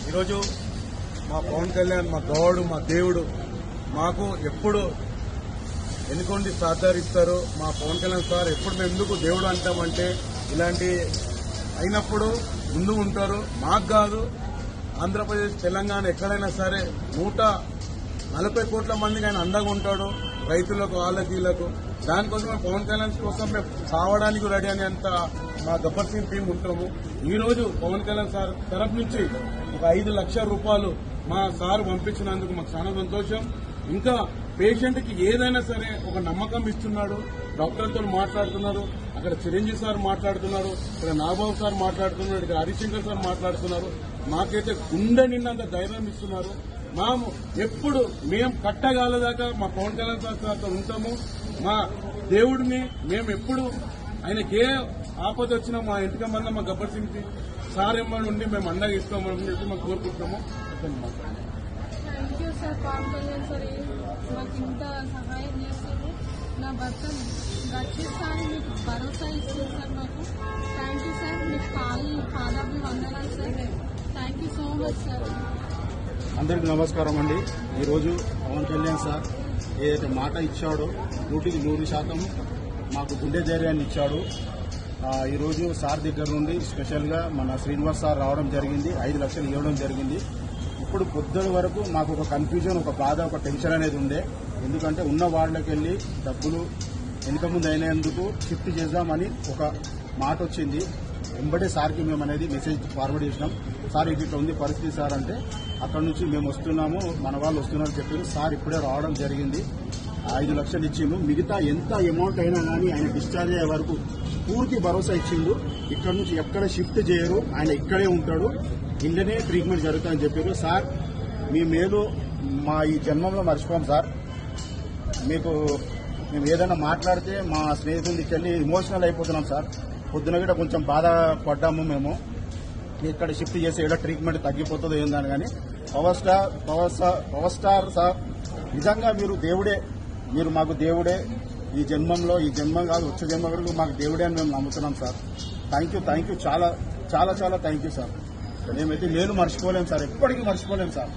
ఈరోజు మా పవన్ కళ్యాణ్ మా గౌడు మా దేవుడు మాకు ఎప్పుడు ఎన్నుకోండి సహకరిస్తారు. మా పవన్ కళ్యాణ్ సార్ ఎప్పుడు మేము ఎందుకు దేవుడు అంటామంటే ఇలాంటి అయినప్పుడు ముందు ఉంటారు. మాకు కాదు, ఆంధ్రప్రదేశ్ తెలంగాణ ఎక్కడైనా సరే 140 కోట్ల మందికి ఆయన అండగా ఉంటాడు. రైతులకు వాళ్ళకి వీళ్ళకు దానికోసం పవన్ కళ్యాణ్ కోసం మేము చావడానికి రెడీ అనేంత మా గబ్బర్ సింగ్ టీం ఉంటాము. ఈ రోజు పవన్ కళ్యాణ్ సార్ తరఫు నుంచి ఒక 5 లక్షల రూపాయలు మా సార్ పంపించినందుకు మాకు చాలా సంతోషం. ఇంకా పేషెంట్ కి ఏదైనా సరే ఒక నమ్మకం ఇస్తున్నాడు. డాక్టర్తో మాట్లాడుతున్నారు, అక్కడ చిరంజీవి సార్ మాట్లాడుతున్నారు, ఇక్కడ నాగబాబు సార్ మాట్లాడుతున్నారు, ఇక్కడ హరిశంకర్ సార్ మాట్లాడుతున్నారు. మాకైతే గుండె నిండంత ధైర్యం ఇస్తున్నారు. ఎప్పుడు మేము కట్టగాలదాకా మా పవన్ కళ్యాణ్ సార్తో ఉంటాము. మా దేవుడిని మేము ఎప్పుడు ఆయనకి ఏ ఆపద వచ్చినా మా ఇంటికి మంద మా గబ్బర్ సింగ్ సార్ ఎమ్మడి నుండి మేము అండగా ఇస్తామని చెప్పి మేము కోరుకుంటున్నాము. Thank you sir. Pawan Kalyan sir మాకు ఇంత సహాయం చేస్తారు. నా భర్త రక్షిస్తాను మీకు భరోసా ఇస్తుంది సార్. మాకు థ్యాంక్ యూ సార్. మీకు పాదాభి వందనాలు sir. Thank you so much sir. అందరికీ నమస్కారం అండి. ఈరోజు పవన్ కళ్యాణ్ సార్ ఏదైతే మాట ఇచ్చాడో 100% మాకు గుండె ధైర్యాన్ని ఇచ్చాడు. ఈరోజు సార్ దగ్గర నుండి స్పెషల్గా మన శ్రీనివాస్ సార్ రావడం జరిగింది, 5 లక్షలు ఇవ్వడం జరిగింది. ఇప్పుడు పొద్దున వరకు మాకు ఒక కన్ఫ్యూజన్, ఒక బాధ, ఒక టెన్షన్ అనేది ఉండే. ఎందుకంటే ఉన్న వార్డులకు వెళ్లి డబ్బులు వెనుక ముందు అయినందుకు షిఫ్ట్ చేద్దామని ఒక మాట వచ్చింది. వెంబడే సార్కి మేము అనేది మెసేజ్ ఫార్వర్డ్ చేసినాం. సార్ ఇట్లా ఉంది పరిస్థితి సార్ అంటే అక్కడ నుంచి మేము వస్తున్నాము, మన వాళ్ళు వస్తున్నారని చెప్పారు. సార్ ఇప్పుడే రావడం జరిగింది. 5 లక్షలు ఇచ్చిండు. మిగతా ఎంత అమౌంట్ అయినా కానీ ఆయన డిశ్చార్జ్ అయ్యే వరకు పూర్తి భరోసా ఇచ్చిండు. ఇక్కడ నుంచి ఎక్కడ షిఫ్ట్ చేయరు, ఆయన ఇక్కడే ఉంటాడు, ఇళ్ళనే ట్రీట్మెంట్ జరుగుతుందని చెప్పారు. సార్ మీ మేలు మా ఈ జన్మంలో మర్చిపోం సార్. మీకు మేము ఏదైనా మాట్లాడితే మా స్నేహితుల దగ్గరికి వెళ్ళి ఎమోషనల్ అయిపోతున్నాం సార్. పొద్దున కూడా కొంచెం బాధపడ్డాము మేము. ఇక్కడ షిఫ్ట్ చేసి ఏదో ట్రీట్మెంట్ తగ్గిపోతుందో ఏందని. కానీ పవర్ స్టార్ సార్ నిజంగా మీరు దేవుడే, మీరు మాకు దేవుడే. ఈ జన్మంలో, ఈ జన్మం కాదు వచ్చే జన్మ వరకు మాకు దేవుడే అని మేము నమ్ముతున్నాం సార్. థ్యాంక్ యూ చాలా చాలా చాలా థ్యాంక్ యూ సార్. మేమైతే మేలు మర్చిపోలేం సార్, ఎప్పటికీ మర్చిపోలేం సార్.